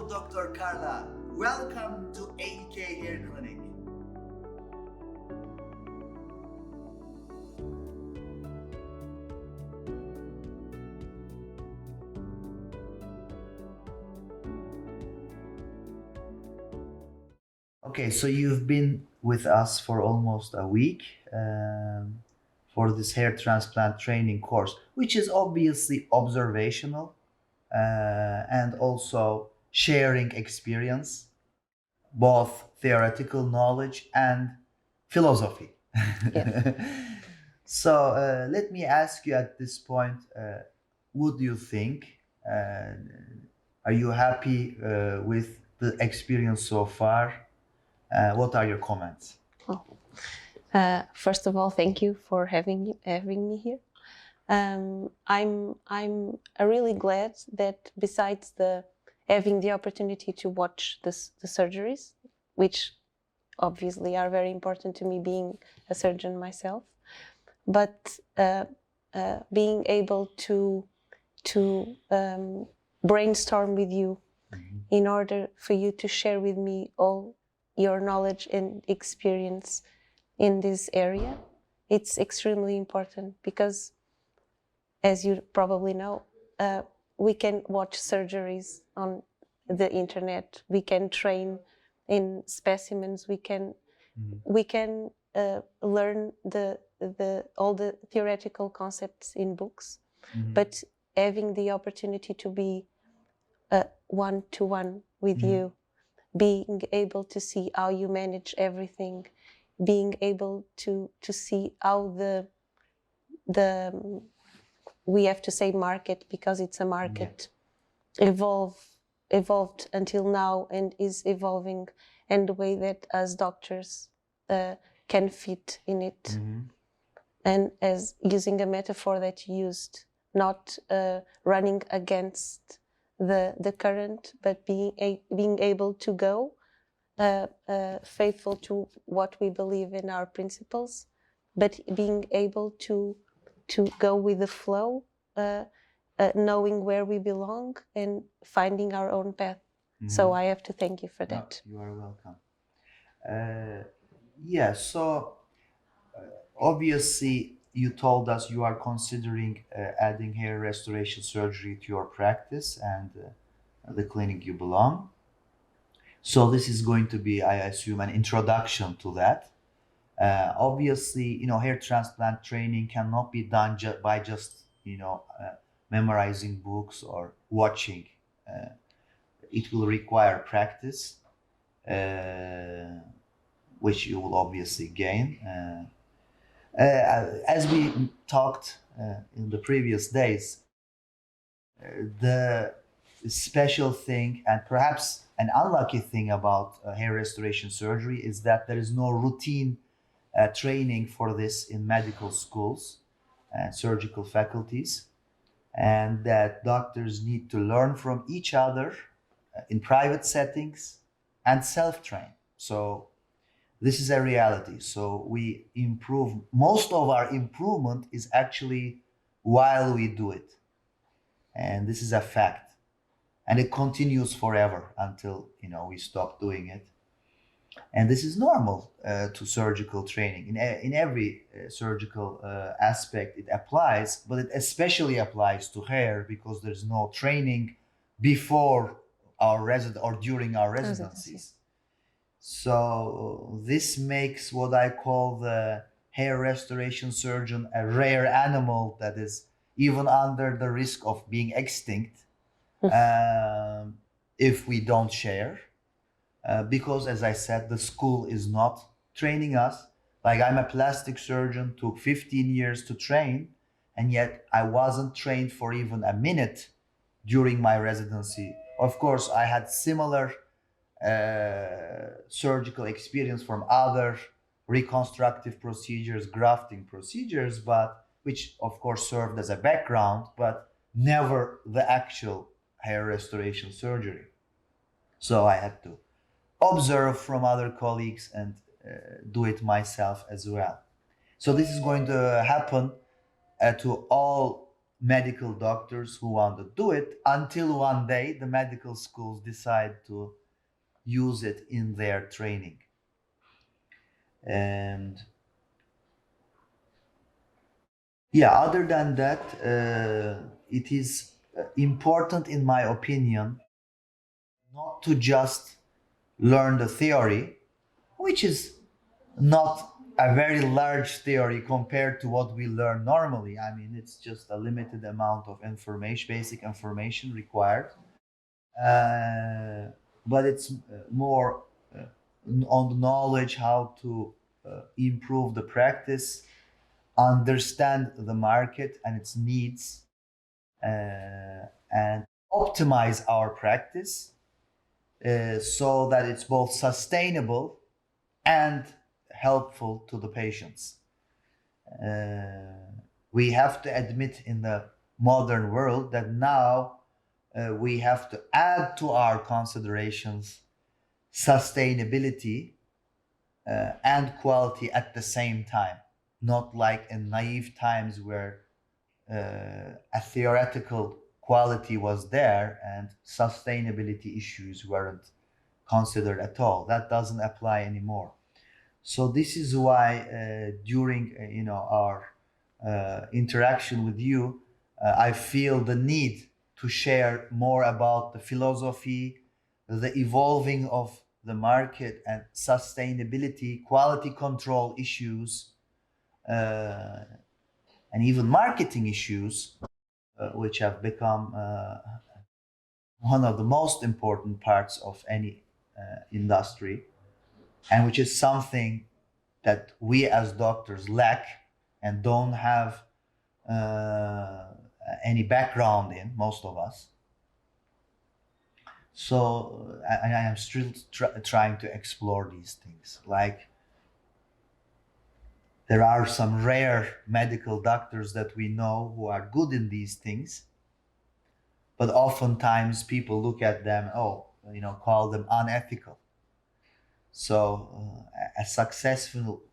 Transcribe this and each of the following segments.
Dr. Carla. Welcome to AEK Hair Clinic. Okay, so you've been with us for almost a week for this hair transplant training course, which is obviously observational and also sharing experience, both theoretical knowledge and philosophy. Yeah. So let me ask you at this point, would you think, are you happy with the experience so far? What are your comments? Oh. First of all, thank you for having me here. I'm really glad that besides having the opportunity to watch the surgeries, which obviously are very important to me being a surgeon myself, but being able to brainstorm with you in order for you to share with me all your knowledge and experience in this area. It's extremely important because, as you probably know, we can watch surgeries on the internet. We can train in specimens. We can learn all the theoretical concepts in books, but having the opportunity to be one-to-one with you, being able to see how you manage everything, being able to see how the we have to say market because it's a market evolved until now and is evolving, and the way that as doctors can fit in it. And as using a metaphor that you used, not running against the current, but being able to go faithful to what we believe in our principles, but being able to go with the flow, knowing where we belong and finding our own path. So I have to thank you for that. No, you are welcome. Yeah, so obviously you told us you are considering adding hair restoration surgery to your practice and the clinic you belong. So this is going to be, I assume, an introduction to that. Obviously, hair transplant training cannot be done by just, memorizing books or watching. It will require practice, which you will obviously gain. As we talked in the previous days, the special thing and perhaps an unlucky thing about hair restoration surgery is that there is no routine training for this in medical schools and surgical faculties, and that doctors need to learn from each other in private settings and self-train. So this is a reality. So we improve, most of our improvement is actually while we do it. And this is a fact. And it continues forever until, we stop doing it. And this is normal to surgical training. In every surgical aspect, it applies, but it especially applies to hair because there's no training before our or during our residencies. So this makes what I call the hair restoration surgeon a rare animal that is even under the risk of being extinct if we don't share. Because, as I said, the school is not training us. Like, I'm a plastic surgeon, took 15 years to train, and yet I wasn't trained for even a minute during my residency. Of course, I had similar surgical experience from other reconstructive procedures, grafting procedures, but which of course served as a background, but never the actual hair restoration surgery. So I had to observe from other colleagues and do it myself as well. So this is going to happen to all medical doctors who want to do it, until one day the medical schools decide to use it in their training. And yeah, other than that, it is important, in my opinion, not to just learn the theory, which is not a very large theory compared to what we learn normally. I mean, it's just a limited amount of information, basic information required. But it's more on the knowledge how to improve the practice, understand the market and its needs, and optimize our practice so that it's both sustainable and helpful to the patients. We have to admit in the modern world that now we have to add to our considerations sustainability and quality at the same time, not like in naive times where a theoretical quality was there and sustainability issues weren't considered at all. That doesn't apply anymore. So this is why during our interaction with you, I feel the need to share more about the philosophy, the evolving of the market and sustainability, quality control issues, and even marketing issues, which have become one of the most important parts of any industry, and which is something that we as doctors lack and don't have any background in, most of us. So I am still trying to explore these things. Like, there are some rare medical doctors that we know who are good in these things, but oftentimes people look at them, call them unethical. So a successful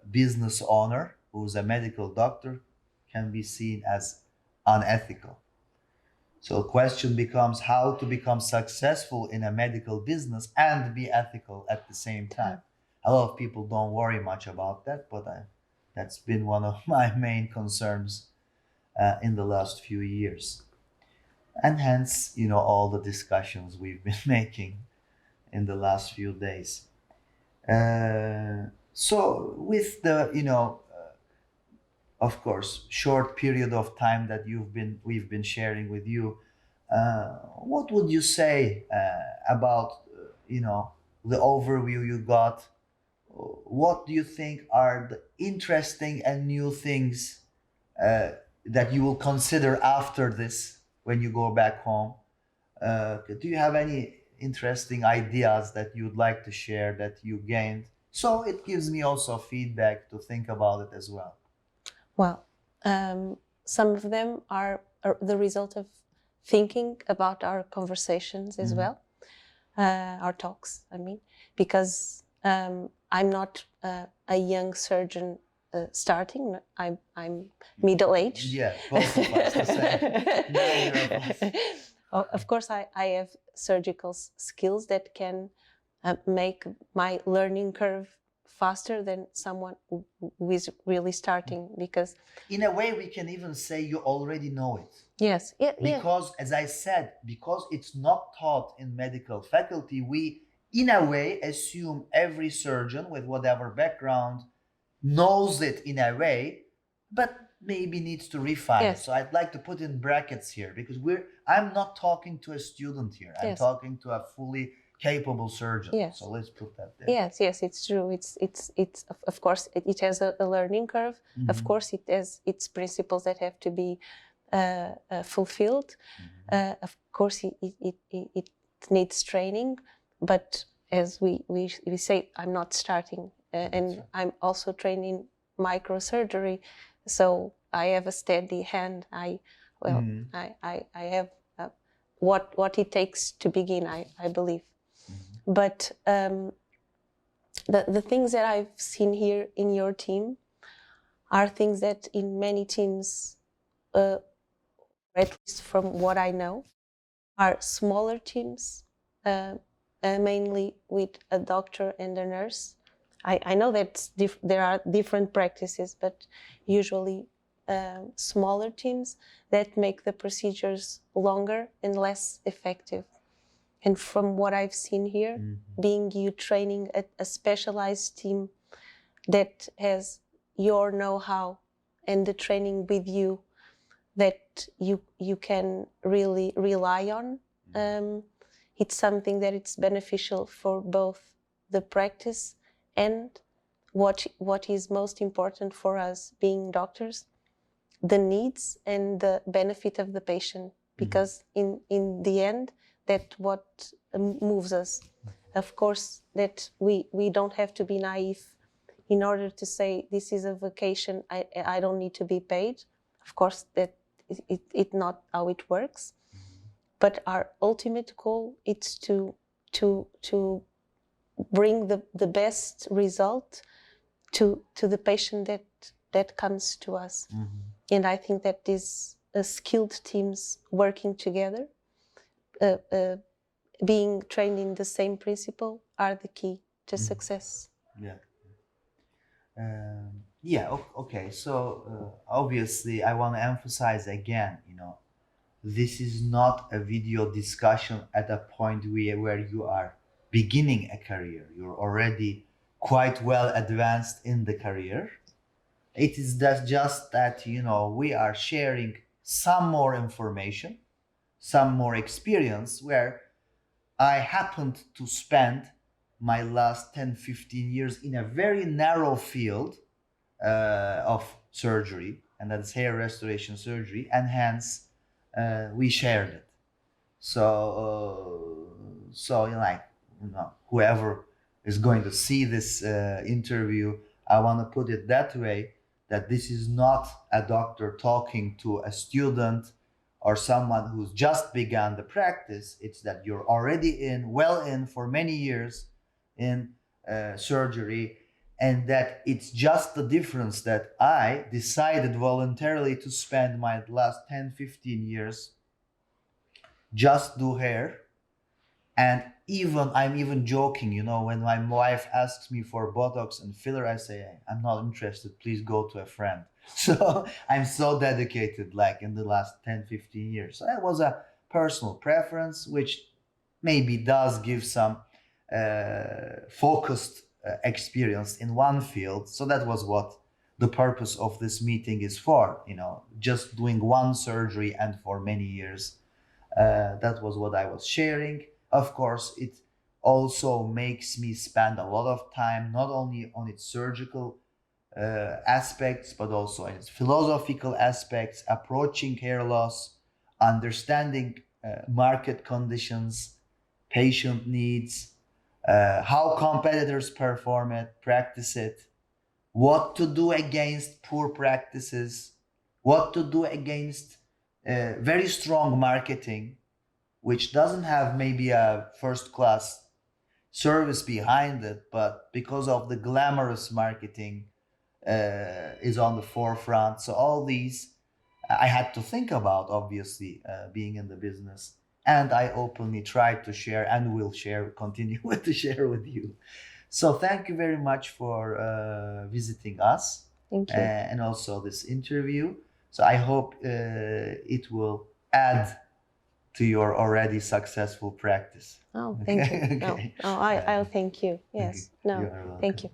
business owner who's a medical doctor can be seen as unethical. So the question becomes how to become successful in a medical business and be ethical at the same time. A lot of people don't worry much about that, but that's been one of my main concerns in the last few years. And hence, all the discussions we've been making in the last few days. So with the, of course, short period of time that we've been sharing with you, what would you say about, the overview you got? What do you think are the interesting and new things that you will consider after this when you go back home? Do you have any interesting ideas that you'd like to share that you gained? So it gives me also feedback to think about it as well. Well, some of them are the result of thinking about our conversations as well, our talks, I mean, because I'm not a young surgeon starting. I'm middle-aged. Yeah, both of us the same. Neither of us. Of course, I have surgical skills that can make my learning curve faster than someone who is really starting, because in a way we can even say you already know it. Yes. Because as I said, because it's not taught in medical faculty, we in a way assume every surgeon with whatever background knows it in a way, but maybe needs to refine it. So I'd like to put in brackets here, because I'm not talking to a student here. I'm talking to a fully capable surgeon. So let's put that there. Yes, it's true. It's of course it has a learning curve. Of course it has its principles that have to be fulfilled. Of course it needs training, but as we say, I'm not starting, and I'm also training microsurgery, so I have a steady hand. I have what it takes to begin, I believe. But the things that I've seen here in your team are things that in many teams at least from what I know, are smaller teams, mainly with a doctor and a nurse. I know that there are different practices, but usually smaller teams that make the procedures longer and less effective. And from what I've seen here, being you training a specialized team that has your know-how and the training with you that you can really rely on, it's something that it's beneficial for both the practice and what is most important for us being doctors, the needs and the benefit of the patient, because in the end, that's what moves us. Of course, that we don't have to be naive in order to say this is a vocation, I don't need to be paid. Of course, that it's not how it works. But our ultimate goal is to bring the best result to the patient that comes to us. And I think that these skilled teams working together, being trained in the same principle, are the key to success. Yeah. Okay. So obviously, I want to emphasize again, this is not a video discussion at a point where you are beginning a career. You're already quite well advanced in the career. It is just that, we are sharing some more information, some more experience where I happened to spend my last 10, 15 years in a very narrow field of surgery, and that's hair restoration surgery, and hence we shared it. So whoever is going to see this interview, I want to put it that way, that this is not a doctor talking to a student or someone who's just begun the practice. It's that you're already well in for many years in surgery, and that it's just the difference that I decided voluntarily to spend my last 10, 15 years just do hair. And I'm even joking, when my wife asks me for Botox and filler, I say, "Hey, I'm not interested, please go to a friend." So I'm so dedicated, like in the last 10, 15 years. So that was a personal preference, which maybe does give some focused experience in one field. So that was what the purpose of this meeting is for, just doing one surgery and for many years. That was what I was sharing. Of course, it also makes me spend a lot of time not only on its surgical aspects, but also in its philosophical aspects, approaching hair loss, understanding market conditions, patient needs, how competitors perform it, practice it, what to do against poor practices, what to do against very strong marketing, which doesn't have maybe a first class service behind it, but because of the glamorous marketing is on the forefront. So all these I had to think about, obviously, being in the business. And I openly tried to share and will continue to share with you. So thank you very much for visiting us. Thank you. And also this interview. So I hope it will add to your already successful practice. Oh, thank you. Okay. No, I'll thank you. Yes. You No, are welcome. thank you.